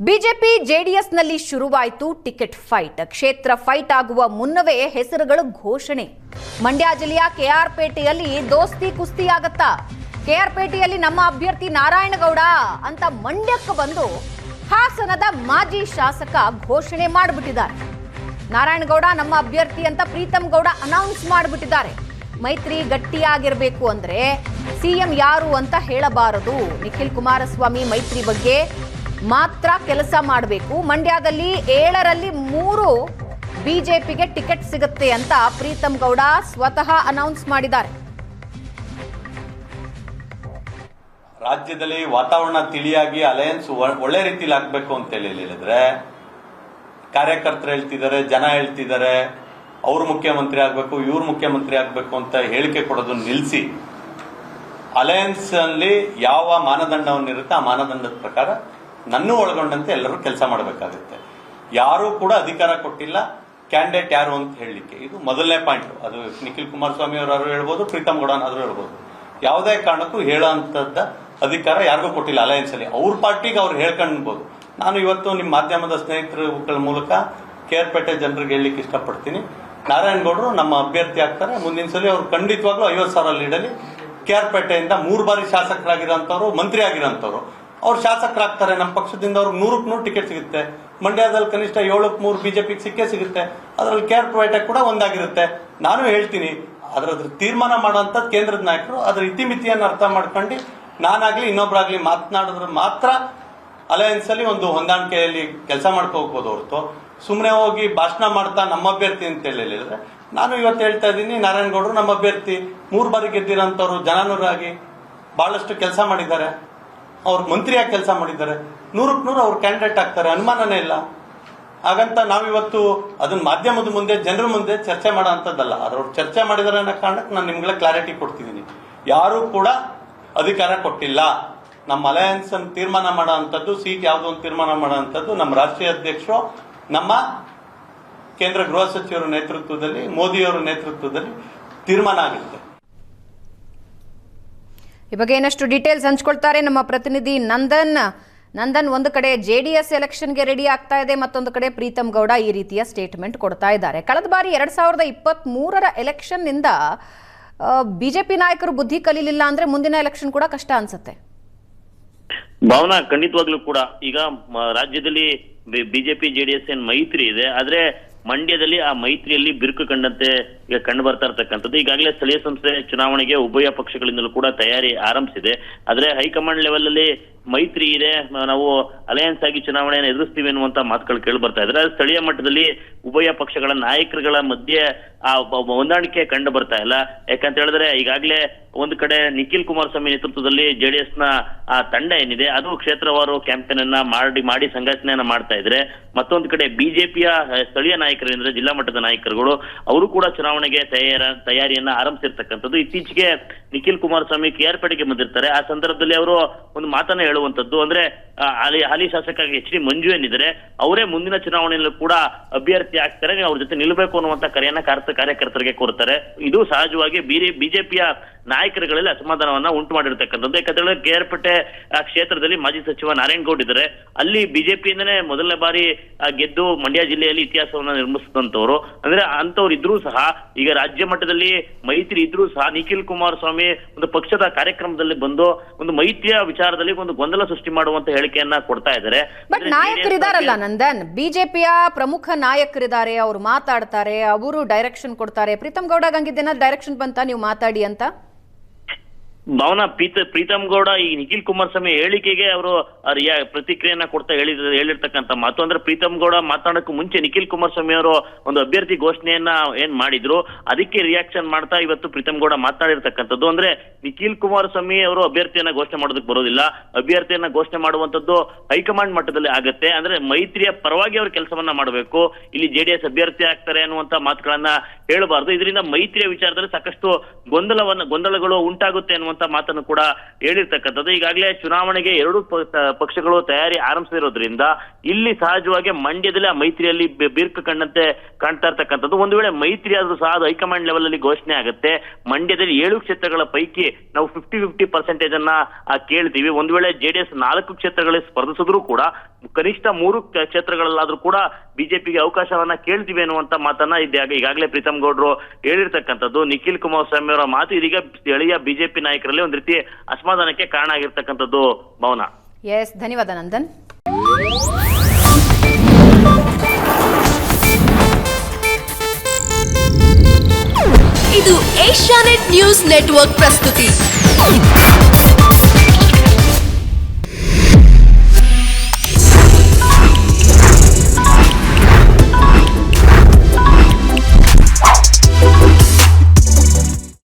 BJP ಜೆಡಿಎಸ್ನಲ್ಲಿ ಶುರುವಾಯಿತು ticket fight. ಕ್ಷೇತ್ರ fight ಆಗುವ ಮುನ್ನವೇ ಹೆಸರುಗಳು ಘೋಷಣೆ. ಮಂಡ್ಯ ಜಿಲ್ಲೆಯ ಕೆಆರ್ಪೇಟೆಯಲ್ಲಿ ದೋಸ್ತಿ ಕುಸ್ತಿ ಆಗತ್ತಾ? ಕೆಆರ್ಪೇಟೆಯಲ್ಲಿ ನಮ್ಮ ಅಭ್ಯರ್ಥಿ ನಾರಾಯಣಗೌಡ ಅಂತ ಮಂಡ್ಯಕ್ಕೆ ಬಂದು ಹಾಸನದ ಮಾಜಿ ಶಾಸಕ ಘೋಷಣೆ ಮಾಡಿಬಿಟ್ಟಿದ್ದಾರೆ. ನಾರಾಯಣಗೌಡ ನಮ್ಮ ಅಭ್ಯರ್ಥಿ ಅಂತ ಪ್ರೀತಮ್ ಗೌಡ ಅನೌನ್ಸ್ ಮಾಡಿಬಿಟ್ಟಿದ್ದಾರೆ. ಮೈತ್ರಿ ಗಟ್ಟಿಯಾಗಿರಬೇಕು ಅಂದ್ರೆ ಸಿಎಂ ಯಾರು ಅಂತ ಹೇಳಬಾರದು. ನಿಖಿಲ್ ಕುಮಾರಸ್ವಾಮಿ ಮೈತ್ರಿ ಬಗ್ಗೆ ಮಾತ್ರ ಕೆಲಸ ಮಾಡಬೇಕು. ಮಂಡ್ಯದಲ್ಲಿ 7ರಲ್ಲಿ 3 ಬಿಜೆಪಿಗೆ ಟಿಕೆಟ್ ಸಿಗುತ್ತೆ ಅಂತ ಪ್ರೀತಮ್ ಗೌಡ ಸ್ವತಃ ಅನೌನ್ಸ್ ಮಾಡಿದ್ದಾರೆ. ರಾಜ್ಯದಲ್ಲಿ ವಾತಾವರಣ ತಿಳಿಯಾಗಿ ಅಲಯನ್ಸ್ ಒಳ್ಳೆ ರೀತಿಯಲ್ಲಿ ಆಗ್ಬೇಕು ಅಂತ ಹೇಳಿದ್ರೆ ಕಾರ್ಯಕರ್ತರು ಹೇಳ್ತಿದ್ದಾರೆ, ಜನ ಹೇಳ್ತಿದ್ದಾರೆ, ಅವ್ರು ಮುಖ್ಯಮಂತ್ರಿ ಆಗ್ಬೇಕು, ಇವ್ರು ಮುಖ್ಯಮಂತ್ರಿ ಆಗ್ಬೇಕು ಅಂತ ಹೇಳಿಕೆ ಕೊಡೋದನ್ನ ನಿಲ್ಲಿಸಿ ಅಲಯನ್ಸ್ ಅಲ್ಲಿ ಯಾವ ಮಾನದಂಡವನ್ನಿರುತ್ತೆ ಆ ಮಾನದಂಡದ ಪ್ರಕಾರ ನನ್ನೂ ಒಳಗೊಂಡಂತೆ ಎಲ್ಲರೂ ಕೆಲಸ ಮಾಡಬೇಕಾಗುತ್ತೆ. ಯಾರೂ ಕೂಡ ಅಧಿಕಾರ ಕೊಟ್ಟಿಲ್ಲ ಕ್ಯಾಂಡಿಡೇಟ್ ಯಾರು ಅಂತ ಹೇಳಲಿಕ್ಕೆ. ಇದು ಮೊದಲನೇ ಪಾಯಿಂಟ್. ಅದು ನಿಖಿಲ್ ಕುಮಾರಸ್ವಾಮಿ ಅವರಾದ್ರೂ ಹೇಳ್ಬೋದು, ಪ್ರೀತಮ್ ಗೌಡನಾದ್ರೂ ಹೇಳ್ಬೋದು. ಯಾವುದೇ ಕಾರಣಕ್ಕೂ ಹೇಳೋ ಅಂತದ್ದ ಅಧಿಕಾರ ಯಾರಿಗೂ ಕೊಟ್ಟಿಲ್ಲ ಅಲಯನ್ಸ್ ಅಲ್ಲಿ. ಅವ್ರ ಪಾರ್ಟಿಗೆ ಅವ್ರು ಹೇಳ್ಕೊಂಡ್ಬೋದು. ನಾನು ಇವತ್ತು ನಿಮ್ಮ ಮಾಧ್ಯಮದ ಸ್ನೇಹಿತರ ಮೂಲಕ ಕೆಆರ್ಪೇಟೆ ಜನರಿಗೆ ಹೇಳಲಿಕ್ಕೆ ಇಷ್ಟಪಡ್ತೀನಿ, ನಾರಾಯಣಗೌಡರು ನಮ್ಮ ಅಭ್ಯರ್ಥಿ ಆಗ್ತಾರೆ. ಮುಂದಿನ ಸಲ ಅವ್ರು ಖಂಡಿತವಾಗ್ಲೂ 50,000 ಲೀಡಲ್ಲಿ ಕೆಆರ್ಪೇಟೆಯಿಂದ 3 ಬಾರಿ ಶಾಸಕರಾಗಿರೋಂಥವ್ರು, ಮಂತ್ರಿ ಆಗಿರೋಂಥವ್ರು ಅವ್ರು ಶಾಸಕರಾಗ್ತಾರೆ. ನಮ್ಮ ಪಕ್ಷದಿಂದ ಅವ್ರಿಗೆ 100ಕ್ಕೆ 100 ಟಿಕೆಟ್ ಸಿಗುತ್ತೆ. ಮಂಡ್ಯದಲ್ಲಿ ಕನಿಷ್ಠ 7ಕ್ಕೆ 3 ಬಿಜೆಪಿಗೆ ಸಿಕ್ಕೇ ಸಿಗುತ್ತೆ. ಅದರಲ್ಲಿ ಕೆಆರ್ಪೇಟೆ ಕೂಡ ಒಂದಾಗಿರುತ್ತೆ. ನಾನು ಹೇಳ್ತೀನಿ, ಅದ್ರ ತೀರ್ಮಾನ ಮಾಡುವಂತ ಕೇಂದ್ರದ ನಾಯಕರು ಅದರ ಇತಿಮಿತಿಯನ್ನು ಅರ್ಥ ಮಾಡ್ಕೊಂಡು ನಾನಾಗ್ಲಿ ಇನ್ನೊಬ್ರಾಗ್ಲಿ ಮಾತನಾಡಿದ್ರೆ ಮಾತ್ರ ಅಲಯನ್ಸ್ ಅಲ್ಲಿ ಒಂದು ಹೊಂದಾಣಿಕೆಯಲ್ಲಿ ಕೆಲಸ ಮಾಡ್ಕೋಬಹುದು ಹೊರತು ಸುಮ್ಮನೆ ಹೋಗಿ ಭಾಷಣ ಮಾಡ್ತಾ ನಮ್ಮ ಅಭ್ಯರ್ಥಿ ಅಂತ ಹೇಳಿದ್ರೆ. ನಾನು ಇವತ್ತು ಹೇಳ್ತಾ ಇದ್ದೀನಿ, ನಾರಾಯಣಗೌಡರು ನಮ್ಮ ಅಭ್ಯರ್ಥಿ. 3 ಬಾರಿ ಗೆದ್ದಿರೋಂಥವ್ರು, ಜನನೂರಾಗಿ ಬಹಳಷ್ಟು ಕೆಲಸ ಮಾಡಿದ್ದಾರೆ. ಅವ್ರು ಮಂತ್ರಿಯಾಗಿ ಕೆಲಸ ಮಾಡಿದ್ದಾರೆ. 100ಕ್ಕೆ 100 ಅವ್ರು ಕ್ಯಾಂಡಿಡೇಟ್ ಆಗ್ತಾರೆ, ಅನುಮಾನನೇ ಇಲ್ಲ. ಹಾಗಂತ ನಾವಿವತ್ತು ಅದನ್ನ ಮಾಧ್ಯಮದ ಮುಂದೆ, ಜನರ ಮುಂದೆ ಚರ್ಚೆ ಮಾಡೋ ಅಂತದ್ದಲ್ಲ. ಅದ್ರವ್ರು ಚರ್ಚೆ ಮಾಡಿದಾರೆ ಅನ್ನೋ ಕಾರಣಕ್ಕೆ ನಾನು ನಿಮ್ಗೆಲ್ಲ ಕ್ಲಾರಿಟಿ ಕೊಡ್ತಿದ್ದೀನಿ. ಯಾರು ಕೂಡ ಅಧಿಕಾರ ಕೊಟ್ಟಿಲ್ಲ. ನಮ್ಮ ಅಲಯನ್ಸ್ ಅನ್ನು ತೀರ್ಮಾನ ಮಾಡೋ ಅಂತದ್ದು, ಸೀಟ್ ಯಾವ್ದು ಅಂತ ತೀರ್ಮಾನ ಮಾಡೋ ಅಂತದ್ದು ನಮ್ಮ ರಾಷ್ಟ್ರೀಯ ಅಧ್ಯಕ್ಷರು, ನಮ್ಮ ಕೇಂದ್ರ ಗೃಹ ಸಚಿವರ ನೇತೃತ್ವದಲ್ಲಿ, ಮೋದಿಯವರ ನೇತೃತ್ವದಲ್ಲಿ ತೀರ್ಮಾನ ಆಗುತ್ತೆ. ಈ ಬಗ್ಗೆ ಏನಷ್ಟು ಡೀಟೇಲ್ಸ್ ಹಂಚ್ಕೊಳ್ತಾರೆ ನಮ್ಮ ಪ್ರತಿನಿಧಿ ನಂದನ್. ಒಂದು ಕಡೆ ಜೆಡಿಎಸ್ ಎಲೆಕ್ಷನ್ಗೆ ರೆಡಿ ಆಗ್ತಾ ಇದೆ, ಮತ್ತೊಂದು ಕಡೆ ಪ್ರೀತಮ್ ಗೌಡ ಈ ರೀತಿಯ ಸ್ಟೇಟ್ಮೆಂಟ್ ಕೊಡ್ತಾ ಇದ್ದಾರೆ. ಕಳೆದ ಬಾರಿ 2023ರ ಎಲೆಕ್ಷನ್ ನಿಂದ ಬಿಜೆಪಿ ನಾಯಕರು ಬುದ್ಧಿ ಕಲೀಲಿಲ್ಲ ಅಂದ್ರೆ ಮುಂದಿನ ಎಲೆಕ್ಷನ್ ಕೂಡ ಕಷ್ಟ ಅನ್ಸುತ್ತೆ. ಭಾವನಾ, ಖಂಡಿತವಾಗ್ಲೂ ಕೂಡ ಈಗ ರಾಜ್ಯದಲ್ಲಿ ಬಿಜೆಪಿ ಜೆಡಿಎಸ್ ಏನ್ ಮೈತ್ರಿ ಇದೆ, ಆದ್ರೆ ಮಂಡ್ಯದಲ್ಲಿ ಆ ಮೈತ್ರಿಯಲ್ಲಿ ಬಿರುಕು ಕಂಡಂತೆ ಈಗ ಕಂಡು ಬರ್ತಾ ಇರ್ತಕ್ಕಂಥದ್ದು. ಈಗಾಗಲೇ ಸ್ಥಳೀಯ ಸಂಸ್ಥೆ ಚುನಾವಣೆಗೆ ಉಭಯ ಪಕ್ಷಗಳಿಂದಲೂ ಕೂಡ ತಯಾರಿ ಆರಂಭಿಸಿದೆ. ಆದ್ರೆ ಹೈಕಮಾಂಡ್ ಲೆವೆಲ್ ಅಲ್ಲಿ ಮೈತ್ರಿ ಇದೆ, ನಾವು ಅಲಯನ್ಸ್ ಆಗಿ ಚುನಾವಣೆಯನ್ನು ಎದುರಿಸ್ತೀವಿ ಅನ್ನುವಂತ ಮಾತುಗಳು ಕೇಳಿ ಬರ್ತಾ ಇದ್ರೆ ಸ್ಥಳೀಯ ಮಟ್ಟದಲ್ಲಿ ಉಭಯ ಪಕ್ಷಗಳ ನಾಯಕರುಗಳ ಮಧ್ಯೆ ಆ ಹೊಂದಾಣಿಕೆ ಕಂಡು ಬರ್ತಾ ಇಲ್ಲ. ಯಾಕಂತ ಹೇಳಿದ್ರೆ ಈಗಾಗಲೇ ಒಂದು ಕಡೆ ನಿಖಿಲ್ ಕುಮಾರಸ್ವಾಮಿ ನೇತೃತ್ವದಲ್ಲಿ ಜೆಡಿಎಸ್ ನ ಆ ತಂಡ ಏನಿದೆ ಅದು ಕ್ಷೇತ್ರವಾರು ಕ್ಯಾಂಪೇನ್ ಅನ್ನ ಮಾಡಿ ಸಂಘಟನೆಯನ್ನ ಮಾಡ್ತಾ ಇದ್ರೆ, ಮತ್ತೊಂದು ಕಡೆ ಬಿಜೆಪಿಯ ಸ್ಥಳೀಯ ನಾಯಕರೇಂದ್ರೆ ಜಿಲ್ಲಾ ಮಟ್ಟದ ನಾಯಕರುಗಳು ಅವರು ಕೂಡ ಚುನಾವಣೆಗೆ ತಯಾರಿಯನ್ನ ಆರಂಭಿಸಿರ್ತಕ್ಕಂಥದ್ದು. ಇತ್ತೀಚೆಗೆ ನಿಖಿಲ್ ಕುಮಾರಸ್ವಾಮಿ ಕೆಆರ್ಪೇಟೆಗೆ ಬಂದಿರ್ತಾರೆ. ಆ ಸಂದರ್ಭದಲ್ಲಿ ಅವರು ಒಂದು ಮಾತನ್ನ ಹೇಳುವಂತದ್ದು, ಅಂದ್ರೆ ಹಾಲಿ ಶಾಸಕ ಎಚ್ ಡಿ ಮಂಜು ಏನಿದ್ದಾರೆ ಅವರೇ ಮುಂದಿನ ಚುನಾವಣೆಯಲ್ಲೂ ಕೂಡ ಅಭ್ಯರ್ಥಿ ಆಗ್ತಾರೆ, ಅವ್ರ ಜೊತೆ ನಿಲ್ಲಬೇಕು ಅನ್ನುವಂತ ಕರೆಯನ್ನ ಕಾರ್ಯಕರ್ತರಿಗೆ ಕೋರ್ತಾರೆ. ಇದು ಸಹಜವಾಗಿ ಬಿಜೆಪಿಯ ನಾಯಕರುಗಳಲ್ಲಿ ಅಸಮಾಧಾನವನ್ನ ಉಂಟು ಮಾಡಿರ್ತಕ್ಕಂಥದ್ದು. ಯಾಕಂದ್ರೆ ಕೆಆರ್ಪೇಟೆ ಕ್ಷೇತ್ರದಲ್ಲಿ ಮಾಜಿ ಸಚಿವ ನಾರಾಯಣಗೌಡ ಇದ್ದಾರೆ. ಅಲ್ಲಿ ಬಿಜೆಪಿಯಿಂದನೇ ಮೊದಲನೇ ಬಾರಿ ಗೆದ್ದು ಮಂಡ್ಯ ಜಿಲ್ಲೆಯಲ್ಲಿ ಇತಿಹಾಸವನ್ನ ನಿರ್ಮಿಸಿದಂತವ್ರು. ಅಂದ್ರೆ ಅಂತವ್ರು ಇದ್ರೂ ಸಹ ಈಗ ರಾಜ್ಯ ಮಟ್ಟದಲ್ಲಿ ಮೈತ್ರಿ ಇದ್ರೂ ಸಹ ನಿಖಿಲ್ ಕುಮಾರಸ್ವಾಮಿ ಒಂದು ಪಕ್ಷದ ಕಾರ್ಯಕ್ರಮದಲ್ಲಿ ಬಂದು ಒಂದು ಮೈತ್ರಿಯ ವಿಚಾರದಲ್ಲಿ ಒಂದು ಗೊಂದಲ ಸೃಷ್ಟಿ ಮಾಡುವಂತ ಹೇಳಿಕೆಯನ್ನ ಕೊಡ್ತಾ ಇದ್ದಾರೆ. ಬಟ್ ನಾಯಕರಿದಾರಲ್ಲ ನಂದನ್, ಬಿಜೆಪಿಯ ಪ್ರಮುಖ ನಾಯಕರಿದ್ದಾರೆ, ಅವರು ಮಾತಾಡ್ತಾರೆ, ಅವರು ಡೈರೆಕ್ಷನ್ ಕೊಡ್ತಾರೆ. ಪ್ರೀತಮ್ ಗೌಡ ಹಂಗಿದ್ದೇನ ಡೈರೆಕ್ಷನ್ ಬಂತ ನೀವು ಮಾತಾಡಿ ಅಂತ? ಭಾವನಾ, ಪ್ರೀತಮ್ ಗೌಡ ಈ ನಿಖಿಲ್ ಕುಮಾರಸ್ವಾಮಿ ಹೇಳಿಕೆಗೆ ಅವರು ಪ್ರತಿಕ್ರಿಯೆಯನ್ನ ಕೊಡ್ತಾ ಹೇಳಿರ್ತಕ್ಕಂಥ ಮಾತು ಅಂದ್ರೆ, ಪ್ರೀತಮ್ ಗೌಡ ಮಾತಾಡೋಕ್ಕೂ ಮುಂಚೆ ನಿಖಿಲ್ ಕುಮಾರಸ್ವಾಮಿ ಅವರು ಒಂದು ಅಭ್ಯರ್ಥಿ ಘೋಷಣೆಯನ್ನ ಏನ್ ಮಾಡಿದ್ರು ಅದಕ್ಕೆ ರಿಯಾಕ್ಷನ್ ಮಾಡ್ತಾ ಇವತ್ತು ಪ್ರೀತಮ್ ಗೌಡ ಮಾತನಾಡಿರ್ತಕ್ಕಂಥದ್ದು. ಅಂದ್ರೆ ನಿಖಿಲ್ ಕುಮಾರಸ್ವಾಮಿ ಅವರು ಅಭ್ಯರ್ಥಿಯನ್ನ ಘೋಷಣೆ ಮಾಡೋದಕ್ಕೆ ಬರೋದಿಲ್ಲ, ಅಭ್ಯರ್ಥಿಯನ್ನ ಘೋಷಣೆ ಮಾಡುವಂತದ್ದು ಹೈಕಮಾಂಡ್ ಮಟ್ಟದಲ್ಲಿ ಆಗತ್ತೆ. ಅಂದ್ರೆ ಮೈತ್ರಿಯ ಪರವಾಗಿ ಅವರು ಕೆಲಸವನ್ನ ಮಾಡಬೇಕು, ಇಲ್ಲಿ ಜೆಡಿಎಸ್ ಅಭ್ಯರ್ಥಿ ಆಗ್ತಾರೆ ಅನ್ನುವಂತ ಮಾತುಗಳನ್ನ ಹೇಳಬಾರ್ದು. ಇದರಿಂದ ಮೈತ್ರಿಯ ವಿಚಾರದಲ್ಲಿ ಸಾಕಷ್ಟು ಗೊಂದಲಗಳು ಉಂಟಾಗುತ್ತೆ ಅನ್ನುವಂತ ಮಾತನ್ನು ಕೂಡ ಹೇಳಿರ್ತಕ್ಕಂಥದ್ದು. ಈಗಾಗಲೇ ಚುನಾವಣೆಗೆ 2 ಪಕ್ಷಗಳು ತಯಾರಿ ಆರಂಭಿಸಿರೋದ್ರಿಂದ ಇಲ್ಲಿ ಸಹಜವಾಗಿ ಮಂಡ್ಯದಲ್ಲಿ ಆ ಮೈತ್ರಿಯಲ್ಲಿ ಬಿರುಕು ಕಂಡಂತೆ ಕಾಣ್ತಾ ಇರ್ತಕ್ಕಂಥದ್ದು. ಒಂದು ವೇಳೆ ಮೈತ್ರಿ ಆದ್ರೂ ಸಹ ಅದು ಹೈಕಮಾಂಡ್ ಲೆವೆಲ್ ಅಲ್ಲಿ ಘೋಷಣೆ ಆಗುತ್ತೆ. ಮಂಡ್ಯದಲ್ಲಿ 7 ಕ್ಷೇತ್ರಗಳ ಪೈಕಿ ನಾವು 50-50% ಅನ್ನ ಕೇಳ್ತೀವಿ. ಒಂದು ವೇಳೆ ಜೆಡಿಎಸ್ 4 ಕ್ಷೇತ್ರಗಳಲ್ಲಿ ಸ್ಪರ್ಧಿಸಿದ್ರು ಕೂಡ ಕನಿಷ್ಠ 3 ಕ್ಷೇತ್ರಗಳಲ್ಲಾದ್ರೂ ಕೂಡ ಬಿಜೆಪಿಗೆ ಅವಕಾಶವನ್ನ ಕೇಳ್ತೀವಿ ಅನ್ನುವಂತ ಮಾತನ್ನ ಈಗಾಗಲೇ ಪ್ರೀತಮ್ ಗೌಡ್ರು ಹೇಳಿರ್ತಕ್ಕಂಥದ್ದು. ನಿಖಿಲ್ ಕುಮಾರಸ್ವಾಮಿ ಅವರ ಮಾತು ಇದೀಗ ಸ್ಥಳೀಯ ಬಿಜೆಪಿ ನಾಯಕರಲ್ಲಿ ಒಂದ್ ರೀತಿ ಅಸಮಾಧಾನಕ್ಕೆ ಕಾರಣ ಆಗಿರ್ತಕ್ಕಂಥದ್ದು. ಭಾವನಾ. ಎಸ್, ಧನ್ಯವಾದ ನಂದನ್. ಇದು ಏಷ್ಯಾನೆಟ್ ನ್ಯೂಸ್ ನೆಟ್ವರ್ಕ್ ಪ್ರಸ್ತುತಿ.